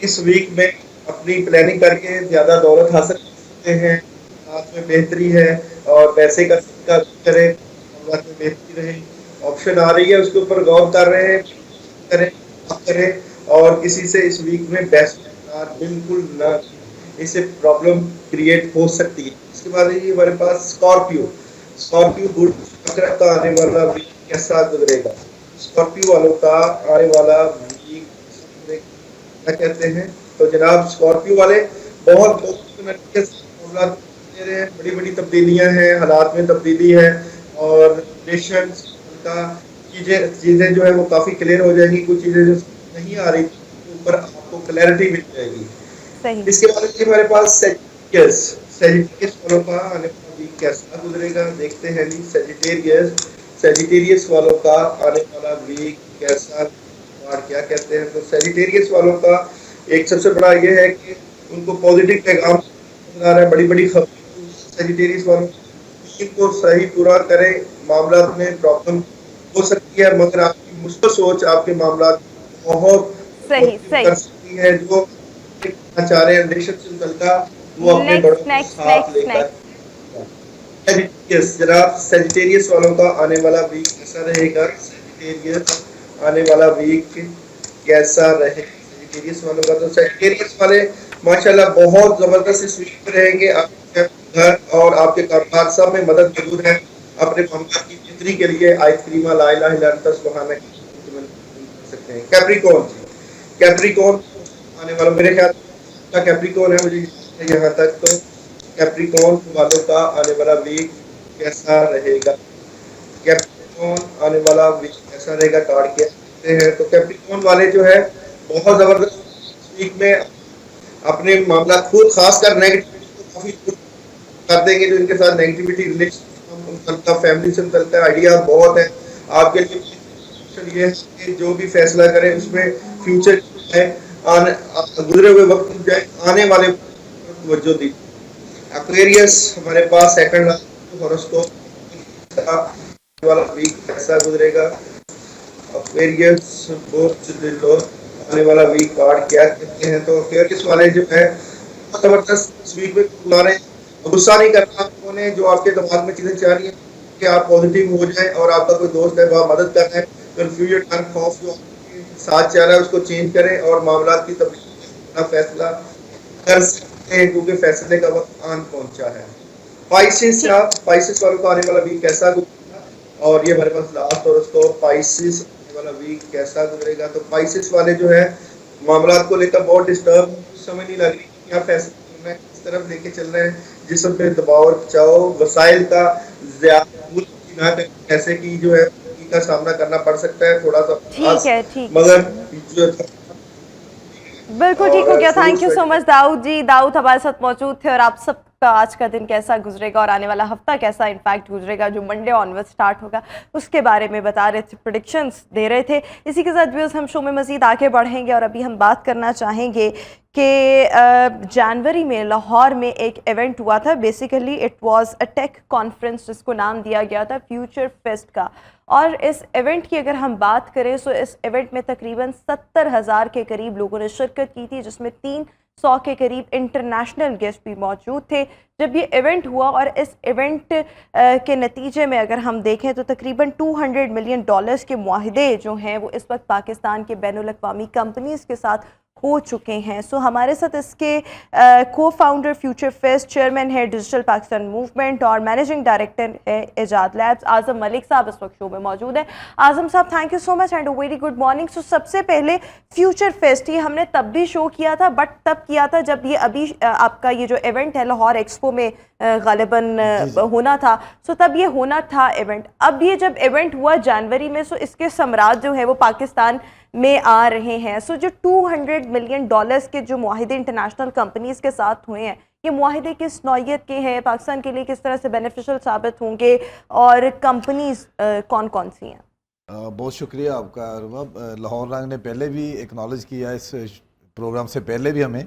इस वीक में अपनी प्लानिंग करके ज्यादा दौलत हासिल कर सकते हैं, साथ में बेहतरी है और पैसे का करें, बेहतरी रहे, ऑप्शन आ रही है उसके ऊपर गौर कर रहे हैं, करें और किसी से इस वीक में बेस्ट बिल्कुल ना, इससे प्रॉब्लम क्रिएट हो सकती है। इसके बाद ये हमारे पास स्कॉर्पियो बुर्ज का आने वाला वीक कैसा गुजरेगा। स्कॉर्पियो वालों का आने वाला वीक क्या कहते हैं। तो जनाब स्कॉर्पियो वाले बहुत दे रहे हैं, बड़ी बड़ी तब्दीलियां हैं, हालात में तब्दीली है और रिलेशन का चीजें जो है वो काफी क्लियर हो जाएंगी। कुछ चीजें जो नहीं आ रही ऊपर आपको क्लैरिटी मिल जाएगी। इसके बाद हमारे पास सेजिटेरियस वालों का आने वाला वीक कैसा गुजरेगा देखते हैं जी। सेजिटेरियस वालों का आने वाला वीक कैसा और क्या कहते हैं। तो सेजिटेरियस वालों का एक सबसे बड़ा ये है कि उनको पॉजिटिव पैगाम आ रहा है, बड़ी बड़ी खबर सेजिटेरियस वालों को सही पूरा करें। मामला में प्रॉब्लम हो सकती है मगर आपकी मुस्बत सोच आपके मामला बहुत सही कर सकती है। जो चाह रहे हैं रिलेशनशिप चलता वो अपने बड़ों को साथ लेकर। जनाब सेजिटेरियस वालों का आने वाला वीक कैसा रहेगा? सेजिटेरियस आने वाला वीक कैसा रहेगा सेजिटेरियस वालों का? तो सेजिटेरियस वाले माशाल्लाह बहुत जबरदस्त इस वीक में रहेंगे। आपके घर और आपके कारोबार सब में मदद जरूर है। अपने मामला की बेहतरी के लिए आइसक्रीम ला इलाहा इल्ला अंता सुब्हानक कर सकते हैं। कैप्रिकॉर्न आने वाला मेरे ख्याल का कैप्रिकॉर्न है मुझे यहाँ तक। तो कैप्रिकॉर्न वालों का आने वाला वीक कैसा रहेगा? कैप्रिकॉर्न आने वाला वीक कैसा रहेगा? कार्ड क्या कहते हैं। तो कैप्रिकॉर्न वाले जो है बहुत जबरदस्त वीक में अपने मामला खुद खासकर नेगेटिविटी को काफी कर देंगे। जो इनके साथ नेगेटिविटी रिलेशन चलता फैमिली से चलता है आइडिया बहुत है आपके लिए। ये है कि जो भी फैसला करें उसमें फ्यूचर है गुजरे हुए वक्त जाए आने वाले तवज्जो दी। एक्वेरियस हमारे पास सेकंड हॉरोस्कोप वाला वीक कैसा गुजरेगा? एक्वेरियस आने वाला वीक कार्ड क्या कहते हैं। तो एक्वेरियस वाले जो है जबरदस्त वीक में हमारे गुस्सा नहीं करना उन्होंने जो आपके दिमाग में चीजें चाह रही हैं कि आप पॉजिटिव हो जाए और आपका कोई दोस्त है वो मदद कर रहा है। कंफ्यूजन टर्न खौफ जो साथ चाह रहा है उसको चेंज करें और मामला की तब्दीली फैसला कर सकते हैं क्योंकि फैसले का वक्त आन पहुंचा है। पाइसेस वालों का आने वाला वीक कैसा गुजरेगा? और ये हमारे पास लास्ट और उसको पाइसेस आने वाला वीक कैसा गुजरेगा? तो पाइसेस वाले जो है मामला को लेकर बहुत डिस्टर्ब समझ नहीं लग रही क्या फैसला करना है, किस तरफ लेके चल रहे हैं। जिस्म पे दबाव और खिंचाव वसाइल का ज्यादा कैसे की जो है का सामना करना पड़ सकता है थोड़ा सा। ठीक है मगर बिल्कुल ठीक हो गया। Thank you so much Dawood ji. Dawood हमारे साथ मौजूद थे और आप सबका आज का दिन कैसा गुजरेगा और आने वाला हफ्ता कैसा इनफैक्ट गुजरेगा जो मंडे ऑनवर्ड स्टार्ट होगा उसके बारे में बता रहे थे, प्रेडिक्शंस दे रहे थे। इसी के साथ व्यूअर्स हम शो में मजीद आगे बढ़ेंगे और अभी हम बात करना चाहेंगे कि जनवरी में लाहौर में एक इवेंट हुआ था। Basically it was a tech conference जिसको नाम दिया गया था फ्यूचर फेस्ट का। और इस इवेंट की अगर हम बात करें तो इस इवेंट में तकरीबन 70,000 के करीब लोगों ने शिरकत की थी जिसमें 300 के करीब इंटरनेशनल गेस्ट भी मौजूद थे जब ये इवेंट हुआ। और इस इवेंट के नतीजे में अगर हम देखें तो तकरीबन $200 मिलियन के मुआहदे जो हैं वो इस वक्त पाकिस्तान के बैनुल अक़वामी कंपनीज़ के साथ हो चुके हैं। सो हमारे साथ इसके को फाउंडर फ्यूचर फेस्ट, चेयरमैन है डिजिटल पाकिस्तान मूवमेंट और मैनेजिंग डायरेक्टर है इजाद लैब्स, आज़म मलिक साहब इस वक्त शो में मौजूद है। आज़म साहब thank you so much and very good morning. So सबसे पहले फ्यूचर फेस्ट ये हमने तब भी शो किया था बट तब किया था जब ये अभी आपका ये जो इवेंट है लाहौर एक्सपो में गालिबन होना था। सो तब ये होना था इवेंट। अब ये जब इवेंट हुआ जनवरी में सो इसके समराज जो है वो पाकिस्तान में आ रहे हैं। सो जो $200 मिलियन के जो मुआहिदे इंटरनेशनल कंपनीज के साथ हुए हैं ये मुआहिदे किस नौयत के हैं, पाकिस्तान के लिए किस तरह से बेनिफिशियल साबित होंगे और कंपनीज कौन कौन सी हैं? बहुत शुक्रिया आपका रुमा। लाहौर रंग ने पहले भी एक्नॉलेज किया इस प्रोग्राम से पहले भी हमें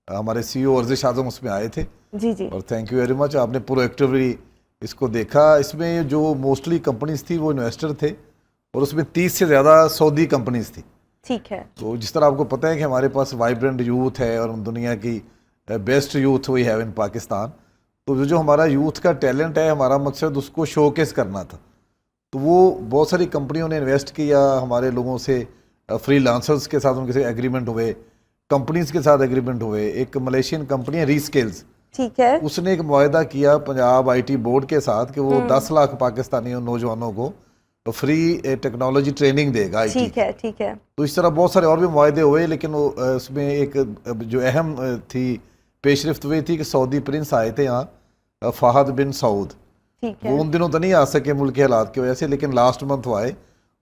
हमारे CEO वर्जिश आजम उसमें आए थे जी जी और थैंक यू वेरी मच। आपने प्रोएक्टिवली इसको देखा। इसमें जो मोस्टली कंपनीज थी वो इन्वेस्टर थे और उसमें 30 से ज़्यादा सऊदी कंपनीज थी। ठीक है। तो जिस तरह आपको पता है कि हमारे पास वाइब्रेंट यूथ है और दुनिया की best youth we have in Pakistan, तो जो हमारा यूथ का टैलेंट है हमारा मकसद उसको शोकेस करना था। तो वो बहुत सारी कंपनियों ने इन्वेस्ट किया हमारे लोगों से, फ्रीलांसर्स के साथ उनके साथ एग्रीमेंट हुए, कंपनीज के साथ एग्रीमेंट हुए। एक मलेशियन कंपनी है रीस्केल्स, ठीक है, उसने एक मुआहदा किया पंजाब IT बोर्ड के साथ कि वो 10 लाख पाकिस्तानी नौजवानों को तो फ्री टेक्नोलॉजी ट्रेनिंग देगा IT। ठीक है ठीक है। तो इस तरह बहुत सारे और भी मुआहदे हुए लेकिन वो उसमें एक जो अहम थी पेशरफ्त हुई थी कि सऊदी प्रिंस आए थे यहाँ फ़हद बिन सऊद। ठीक है। वो उन दिनों तो नहीं आ सके मुल्क के हालात की वजह से, लेकिन लास्ट मंथ वो आए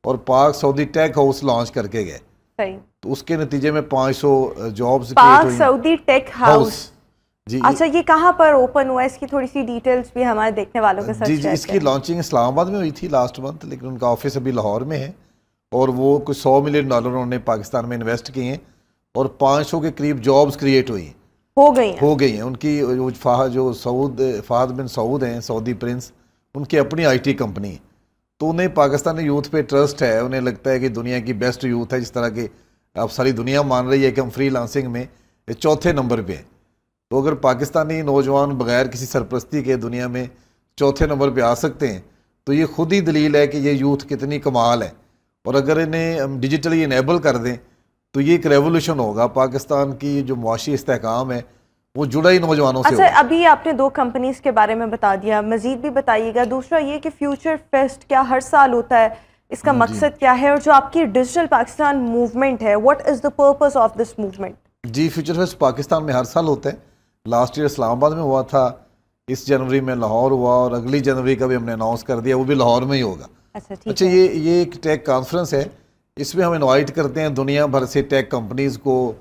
और पाक सऊदी टेक हाउस लॉन्च करके गए। सही। तो उसके नतीजे में 500 जॉब्स पाक सऊदी टेक हाउस जी अच्छा, ये कहाँ पर ओपन हुआ है, इसकी थोड़ी सी डिटेल्स भी हमारे देखने वालों के साथ जी शेयर इसकी करें। लॉन्चिंग इस्लामाबाद में हुई थी लास्ट मंथ, लेकिन उनका ऑफिस अभी लाहौर में है और वो कुछ $100 मिलियन उन्होंने पाकिस्तान में इन्वेस्ट किए हैं और 500 के करीब जॉब्स क्रिएट हुई हैं, हो गई हैं। उनकी जो फहद बिन सऊद हैं, सऊदी प्रिंस, उनकी अपनी आईटी कंपनी है। तो उन्हें पाकिस्तानी यूथ पे ट्रस्ट है, उन्हें लगता है कि दुनिया की बेस्ट यूथ है, जिस तरह के अब सारी दुनिया मान रही है कि हम फ्रीलांसिंग में चौथे नंबर पे हैं। तो अगर पाकिस्तानी नौजवान बगैर किसी सरपरस्ती के दुनिया में चौथे नंबर पे आ सकते हैं तो ये खुद ही दलील है कि ये यूथ कितनी कमाल है। और अगर इन्हें हम डिजिटली इनेबल कर दें तो ये एक रेवोल्यूशन होगा। पाकिस्तान की जो मुआशी इस्तेहकाम है वो जुड़ा ही नौजवानों से अच्छा, होगा। अभी आपने 2 कंपनीज के बारे में बता दिया, मजीद भी बताइएगा। दूसरा ये कि फ्यूचर फेस्ट क्या हर साल होता है, इसका मकसद क्या है, और जो आपकी डिजिटल पाकिस्तान मूवमेंट है, what is the purpose of this movement? जी, फ्यूचर फेस्ट पाकिस्तान में हर साल होता है। लास्ट ईयर इस्लामाबाद में हुआ था, इस जनवरी में लाहौर हुआ और अगली जनवरी का भी हमने अनाउंस कर दिया, वो भी लाहौर में ही होगा। अच्छा, ठीक अच्छा, है। ये एक टेक कॉन्फ्रेंस है, इसमें हम इनवाइट करते हैं दुनिया भर से टेक कंपनीज़ को,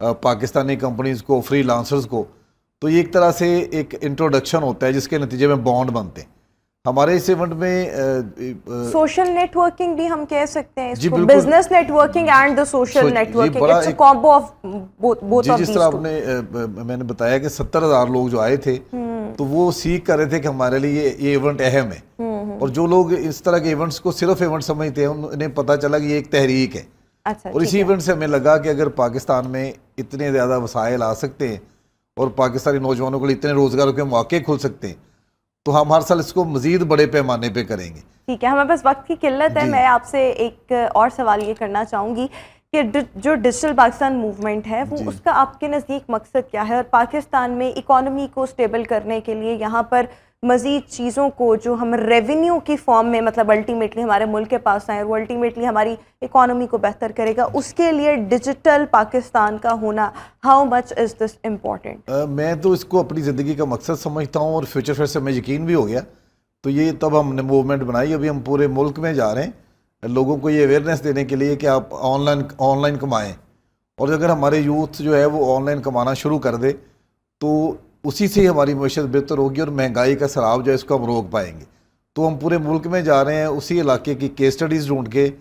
पाकिस्तानी कंपनीज़ को, फ्रीलांसर्स को। तो ये एक तरह से एक इंट्रोडक्शन होता है जिसके नतीजे में बॉन्ड बनते हैं। हमारे इस इवेंट में सोशल नेटवर्किंग भी हम कह सकते हैं जी, इसको, बिल्कुल। Business networking and the social जी, नेटवर्किंग, बड़ा इट्स अ एक- कॉम्बो ऑफ बोथ जी, ऑफ जिस दीस तरह टू। आपने मैंने बताया कि 70,000 लोग जो आए थे तो वो सीख कर रहे थे कि हमारे लिए ये इवेंट अहम है। और जो लोग इस तरह के इवेंट्स को सिर्फ इवेंट समझते हैं उन्हें पता चला कि ये एक तहरीक है। अच्छा, और ठीक इसी है। इवेंट से हमें लगा कि अगर पाकिस्तान में इतने ज़्यादा वसाइल आ सकते हैं और पाकिस्तानी नौजवानों को लिए इतने रोज़गारों के मौके खुल सकते हैं तो हम हर साल इसको मज़ीद बड़े पैमाने पे करेंगे। ठीक है, हमें बस वक्त की किल्लत है। जी। मैं आपसे एक और सवाल ये करना चाहूँगी कि जो डिजिटल पाकिस्तान मूवमेंट है वो जी। उसका आपके नज़दीक मकसद क्या है, और पाकिस्तान में इकोनॉमी को स्टेबल करने के लिए यहाँ पर मज़ीद चीज़ों को जो हम रेवेन्यू की फॉर्म में मतलब अल्टीमेटली हमारे मुल्क के पास आए और वो अल्टीमेटली हमारी इकोनॉमी को बेहतर करेगा, उसके लिए डिजिटल पाकिस्तान का होना, how much is this important? मैं तो इसको अपनी ज़िंदगी का मकसद समझता हूँ और फ्यूचर फेस्ट से हमें यकीन भी हो गया। तो ये तब हमने मूवमेंट बनाई, अभी हम पूरे मुल्क में जा रहे हैं लोगों को ये अवेयरनेस देने के लिए कि आप ऑनलाइन कमाएं। और अगर हमारे यूथ जो है वो ऑनलाइन कमाना शुरू कर दे तो उसी से ही हमारी मैशत बेहतर होगी और महंगाई का सराब जो है इसको हम रोक पाएंगे। तो हम पूरे मुल्क में जा रहे हैं, उसी इलाके की केस स्टडीज़ ढूंढ के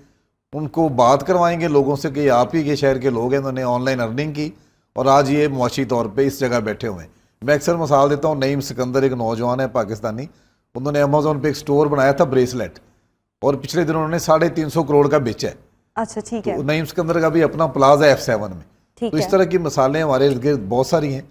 उनको बात करवाएंगे लोगों से कि आप ही के शहर के लोग हैं, उन्होंने ऑनलाइन अर्निंग की और आज ये मुआशी तौर पे इस जगह बैठे हुए हैं। मैं अक्सर मिसाल देता हूँ, नईम सिकंदर एक नौजवान है पाकिस्तानी, उन्होंने अमेज़ोन पे एक स्टोर बनाया था ब्रेसलेट और पिछले दिनों उन्होंने 350 करोड़ का बेचा है। अच्छा, ठीक है, तो नईम सिकंदर का भी अपना प्लाजा F7 में। ठीक तो इस है। तरह की मिसालें हमारे इर्द गिर्द बहुत सारी हैं,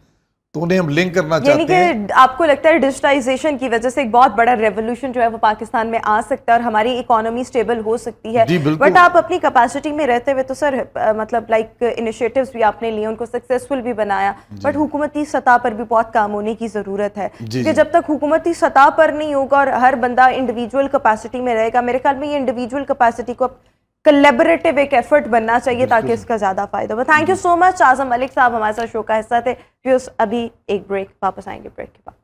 तो उन्हें हम लिंक करना यानी चाहते हैं। कि आपको लगता है डिजिटाइजेशन की वजह से एक बहुत बड़ा रेवोल्यूशन जो है वो पाकिस्तान में आ सकता है और हमारी इकोनॉमी स्टेबल हो सकती है। जी, बिल्कुल। बट आप अपनी कैपेसिटी में रहते हुए तो सर मतलब लाइक इनिशिएटिव्स भी आपने लिए, उनको सक्सेसफुल भी बनाया, बट हुकूमती सतह पर भी बहुत काम होने की ज़रूरत है। क्योंकि जब तक हुकूमती सतह पर नहीं होगा और हर बंदा इंडिविजुअल कैपेसिटी में रहेगा, मेरे ख्याल में ये इंडिविजुअल कैपेसिटी को कोलैबोरेटिव एक एफर्ट बनना चाहिए ताकि इसका ज़्यादा फायदा हो। थैंक यू सो मच आज़म मलिक साहब, हमारे साथ शो का हिस्सा थे। व्यूअर्स, अभी एक ब्रेक, वापस आएंगे ब्रेक के बाद।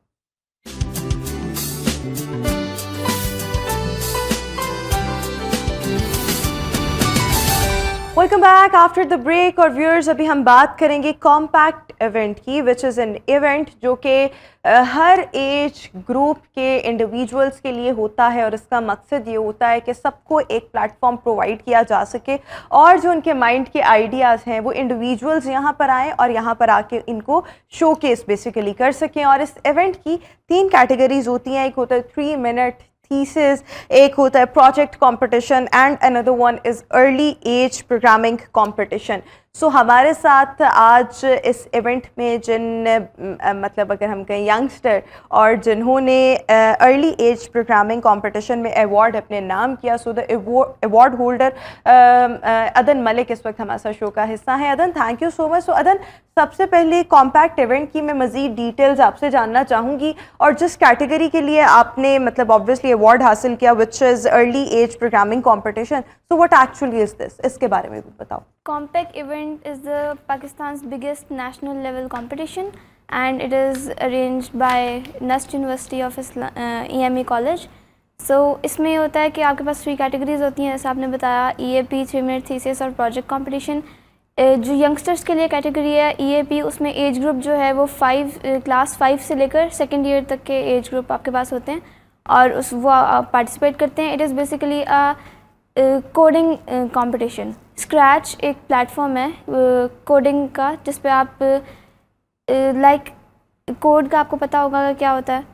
Welcome back after the break. और व्यूअर्स, अभी हम बात करेंगे कॉम्पैक्ट इवेंट की, विच इज़ एन इवेंट जो कि हर एज ग्रुप के इंडिविजुअल्स के लिए होता है और इसका मकसद ये होता है कि सबको एक प्लेटफॉर्म प्रोवाइड किया जा सके और जो उनके माइंड के आइडियाज़ हैं वो इंडिविजुअल्स यहाँ पर आएँ और यहाँ पर आके इनको शोकेस बेसिकली कर सकें। और इस इवेंट की 3 कैटेगरीज होती हैं। एक होता है 3 मिनट थीसिस, एक होता है project competition and another one is early age programming competition. So हमारे साथ आज इस इवेंट में जिन मतलब अगर हम कहें यंगस्टर और जिन्होंने अर्ली एज प्रोग्रामिंग कंपटीशन में अवार्ड अपने नाम किया, सो द अवार्ड होल्डर अदन मलिक इस वक्त हमारे साथ शो का हिस्सा है। अदन, थैंक यू सो मच। सो अदन, सबसे पहले कॉम्पैक्ट इवेंट की मैं मज़ीद डिटेल्स आपसे जानना चाहूँगी और जिस कैटेगरी के लिए आपने मतलब ऑब्वियसली अवार्ड हासिल किया which is early age programming competition, so what actually is this, इसके बारे में भी बताओ। Compact event is the Pakistan's biggest national level competition and it is arranged by Nust University of EME College. So इसमें होता है कि आपके पास 3 कैटेगरीज होती हैं, जैसे आपने बताया EAP, 3 मिनट थीसिस और प्रोजेक्ट कंपटीशन। जो यंगस्टर्स के लिए कैटेगरी है EAP, उसमें एज ग्रुप जो है वो क्लास 5 से लेकर सेकेंड ईयर तक के एज ग्रुप आपके पास होते हैं और वो पार्टिसिपेट करते हैं। It is basically coding competition. Scratch एक प्लेटफॉर्म है कोडिंग का, जिस पे आप लाइक कोड का आपको पता होगा क्या होता है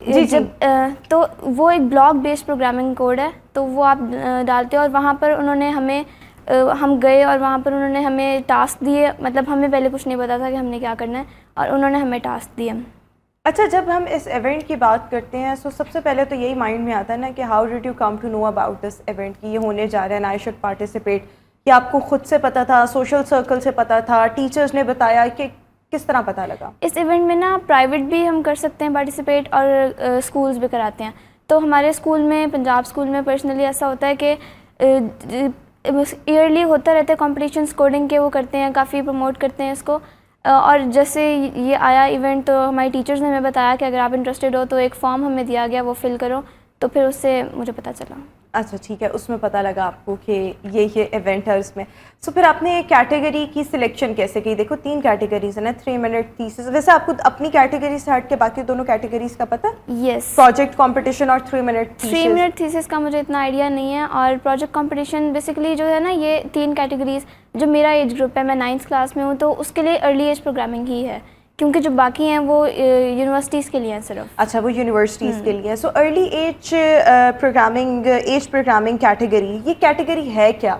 जी जी। तो वो एक ब्लॉक बेस्ड प्रोग्रामिंग कोड है, तो वो आप डालते हो और वहाँ पर उन्होंने हमें हम गए और वहाँ पर उन्होंने हमें टास्क दिए। मतलब हमें पहले कुछ नहीं पता था कि हमने क्या करना है और उन्होंने हमें टास्क दिए। अच्छा, जब हम इस इवेंट की बात करते हैं तो सबसे पहले तो यही माइंड में आता है ना कि how did you come to know about this event कि ये होने जा रहा है, आई शुड पार्टिसिपेट? कि आपको खुद से पता था, सोशल सर्कल से पता था, टीचर्स ने बताया, कि किस तरह पता लगा? इस इवेंट में ना प्राइवेट भी हम कर सकते हैं पार्टिसिपेट और स्कूल्स भी कराते हैं। तो हमारे स्कूल में, पंजाब स्कूल में पर्सनली ऐसा होता है कि ईयरली होता रहता है कॉम्पिटिशन्स कोडिंग के, वो करते हैं, काफ़ी प्रमोट करते हैं इसको। और जैसे ये आया इवेंट तो हमारी टीचर्स ने हमें बताया कि अगर आप इंटरेस्टेड हो तो एक फॉर्म हमें दिया गया, वो फिल करो, तो फिर उससे मुझे पता चला। अच्छा ठीक है, उसमें पता लगा आपको कि ये इवेंट है उसमें। सो फिर आपने कैटेगरी की सिलेक्शन कैसे की? देखो 3 कैटेगरीज है ना, 3 मिनट थीसिस। वैसे आपको अपनी कैटेगरी से हट के बाकी दोनों कैटेगरीज का पता है? यस। प्रोजेक्ट कंपटीशन और 3 मिनट थीसिस। 3 मिनट थीसिस का मुझे इतना आइडिया नहीं है। और प्रोजेक्ट कंपटीशन बेसिकली जो है ना, ये 3 कैटेगरीज, जो मेरा एज ग्रुप है, मैं 9th क्लास में हूँ, तो उसके लिए अर्ली एज प्रोग्रामिंग ही है, क्योंकि जो बाकी हैं वो यूनिवर्सिटीज़ के लिए हैं सिर्फ। अच्छा, वो यूनिवर्सिटीज़ के लिए। So early age programming category, ये कैटेगरी है क्या?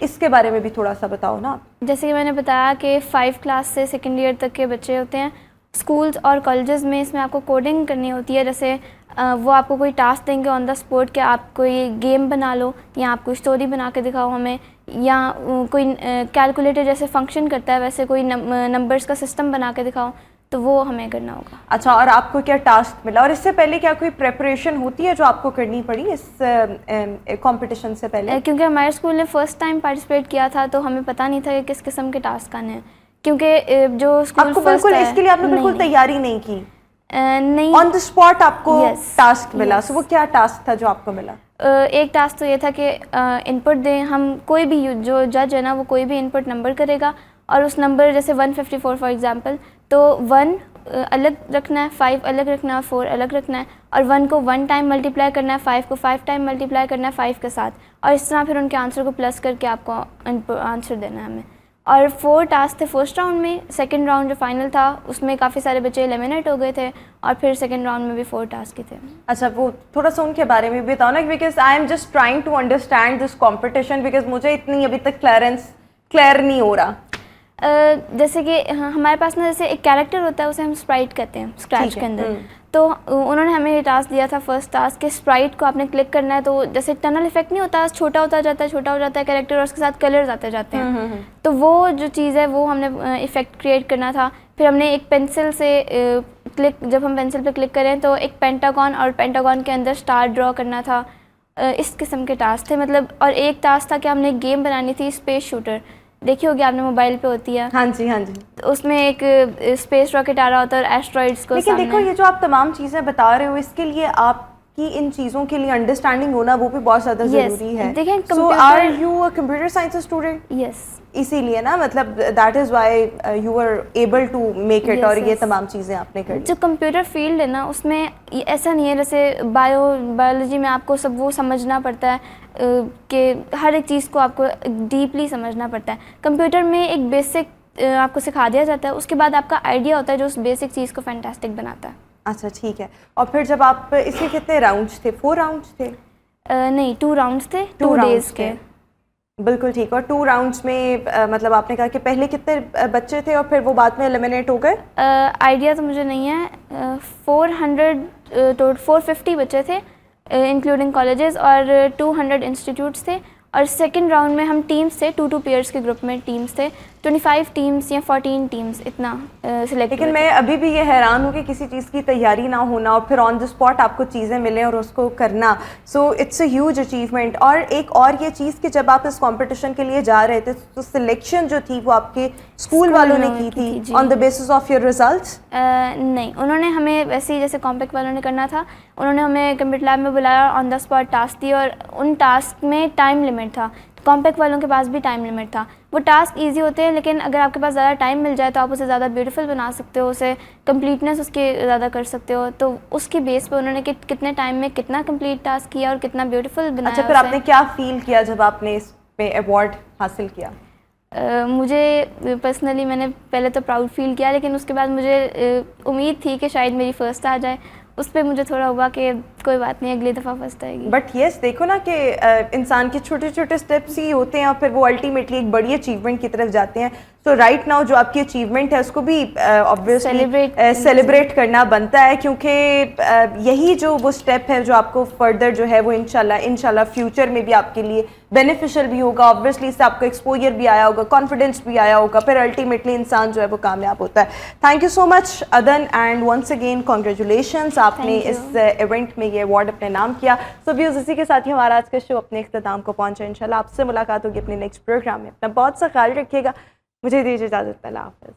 इसके बारे में भी थोड़ा सा बताओ ना। जैसे कि मैंने बताया कि 5 क्लास से सेकेंड ईयर तक के बच्चे होते हैं। स्कूल्स और कॉलेजेस में इसमें आपको कोडिंग करनी होती है। जैसे वो आपको कोई टास्क देंगे ऑन द स्पॉट कि आप कोई गेम बना लो, या आप कोई स्टोरी बना के दिखाओ हमें, या कोई कैलकुलेटर जैसे फंक्शन करता है वैसे कोई नंबर्स का सिस्टम बना के दिखाओ, तो वो हमें करना होगा। अच्छा, और आपको क्या टास्क मिला? और इससे पहले क्या कोई प्रेपरेशन होती है जो आपको करनी पड़ी इस कंपटीशन से पहले? क्योंकि हमारे स्कूल ने फर्स्ट टाइम पार्टिसिपेट किया था, तो हमें पता नहीं था कि किस किस्म के टास्क आने हैं, क्योंकि जो स्कूल आपको बिल्कुल इसके लिए आपने बिल्कुल तैयारी नहीं की? नहीं, ऑन द स्पॉट आपको टास्क मिला। yes. सो वो क्या टास्क था जो आपको मिला? एक टास्क तो ये था कि इनपुट दें हम, कोई भी जो जज है ना, वो कोई भी इनपुट नंबर करेगा और उस नंबर जैसे 154 फॉर एग्जांपल, तो 1 अलग रखना है, 5 अलग रखना है, 4 अलग रखना है, और 1 को 1 टाइम मल्टीप्लाई करना है, 5 को 5 टाइम मल्टीप्लाई करना है 5 के साथ, और इस तरह फिर उनके आंसर को प्लस करके आपको आंसर देना है हमें। और 4 टास्क थे फर्स्ट राउंड में। सेकंड राउंड जो फाइनल था उसमें काफ़ी सारे बच्चे एलिमिनेट हो गए थे, और फिर सेकंड राउंड में भी 4 टास्क ही थे। अच्छा, वो थोड़ा सा उनके बारे में भी बताओ ना, because I am just trying to understand this competition, because मुझे इतनी अभी तक क्लियर नहीं हो रहा। जैसे कि हमारे पास ना, जैसे एक कैरेक्टर होता है, उसे हम स्प्राइट कहते हैं स्क्रैच के अंदर। तो उन्होंने हमें ये टास्क दिया था फर्स्ट टास्क के स्प्राइट को आपने क्लिक करना है, तो जैसे टनल इफेक्ट नहीं होता, छोटा होता जाता है, छोटा हो जाता है कैरेक्टर, और उसके साथ कलर्स आते जाते हैं। तो वो जो चीज़ है वो हमने इफेक्ट क्रिएट करना था। फिर हमने एक पेंसिल से जब हम पेंसिल पे क्लिक करें तो एक पेंटागन, और पेंटागन के अंदर स्टार ड्रॉ करना था। इस किस्म के टास्क थे मतलब। और एक टास्क था कि हमने गेम बनानी थी स्पेस शूटर, देखी होगी आपने, मोबाइल पे होती है। हाँ जी, हाँ जी। तो उसमें एक स्पेस रॉकेट आ रहा होता है और एस्ट्रॉइड्स को लेकिन देखो, ये जो आप तमाम चीज़ें बता रहे हो, इसके लिए आपकी इन चीज़ों के लिए अंडरस्टैंडिंग होना वो भी बहुत ज़्यादा ज़रूरी है। देखें, so are you a computer science student? Yes, इसीलिए ना, मतलब that is why you are able to make it, और ये तमाम चीज़ें आपने कर ली। जो कंप्यूटर फील्ड है ना, उसमें ऐसा नहीं है जैसे बायोलॉजी में आपको सब वो समझना पड़ता है कि हर एक चीज़ को आपको डीपली समझना पड़ता है। कंप्यूटर में एक बेसिक आपको सिखा दिया जाता है, उसके बाद आपका आइडिया होता है जो उस बेसिक चीज़ को फैंटास्टिक बनाता है। अच्छा ठीक है। और फिर जब आप इसके कितने राउंड्स थे? 4 राउंड्स थे? नहीं, 2 राउंड्स थे, 2 डेज के। बिल्कुल ठीक। और 2 राउंड्स में मतलब आपने कहा कि पहले कितने बच्चे थे और फिर वो बाद में एलिमिनेट हो गए? आइडिया तो मुझे नहीं है। 450 बच्चे थे इंक्लूडिंग कॉलेजेस, और 200 इंस्टीट्यूट्स थे। और सेकंड राउंड में हम टीम्स थे, 2-2 पेयर्स के ग्रुप में टीम्स थे, 25 टीम्स या 14 टीम्स इतना सिलेक्ट। लेकिन मैं अभी भी ये हैरान हूँ कि किसी चीज़ की तैयारी ना होना और फिर ऑन द स्पॉट आपको चीज़ें मिलें और उसको करना। So it's a huge achievement. और एक और ये चीज़ कि जब आप इस कंपटीशन के लिए जा रहे थे तो सिलेक्शन जो थी वो आपके स्कूल वालों ने की थी on the basis of your results? नहीं, उन्होंने हमें वैसे ही जैसे कॉम्पेक्ट वालों ने करना था, उन्होंने हमें कंप्यूटर लैब में बुलाया और ऑन द स्पॉट टास्क दिए, और उन टास्क में टाइम लिमिट था कॉम्पैक्ट वालों के पास भी टाइम लिमिट था। वो टास्क इजी होते हैं, लेकिन अगर आपके पास ज़्यादा टाइम मिल जाए तो आप उसे ज़्यादा ब्यूटीफुल बना सकते हो, उसे कंप्लीटनेस उसकी ज़्यादा कर सकते हो। तो उसकी बेस पे उन्होंने कि कितने टाइम में कितना कंप्लीट टास्क किया और कितना ब्यूटीफुल बनाया। अच्छा, फिर उसे। आपने क्या फील किया जब आपने इस पे अवार्ड हासिल किया? मुझे पर्सनली मैंने पहले तो प्राउड फील किया, लेकिन उसके बाद मुझे उम्मीद थी कि शायद मेरी फ़र्स्ट आ जाए। उस पर मुझे थोड़ा हुआ कि कोई बात नहीं, अगली दफ़ा फर्स्ट आएगी। बट यस, देखो ना कि इंसान के छोटे छोटे स्टेप्स ही होते हैं और फिर वो अल्टीमेटली एक बड़ी अचीवमेंट की तरफ जाते हैं। सो राइट नाउ जो आपकी अचीवमेंट है उसको भी ऑब्वियसली सेलिब्रेट करना बनता है, क्योंकि यही जो वो स्टेप है जो आपको फर्दर जो है वो इंशाल्लाह फ्यूचर में भी आपके लिए बेनिफिशियल भी होगा। ऑब्वियसली इससे आपको एक्सपोजर भी आया होगा, कॉन्फिडेंस भी आया होगा, फिर अल्टीमेटली इंसान जो है वो कामयाब होता है। थैंक यू सो मच अदन, एंड वंस अगेन कॉन्ग्रेचुलेशंस, आपने इस इवेंट में ये अवार्ड अपने नाम किया। सो व्यूज़, इसी के साथ ही हमारा आज का शो अपने इख्तिताम को पहुंचा। इंशाल्लाह आपसे मुलाकात होगी अपने नेक्स्ट प्रोग्राम में। अपना बहुत सा ख्याल रखिएगा। मुझे दीजिए इजाज़त, अल्लाह हाफ़िज़।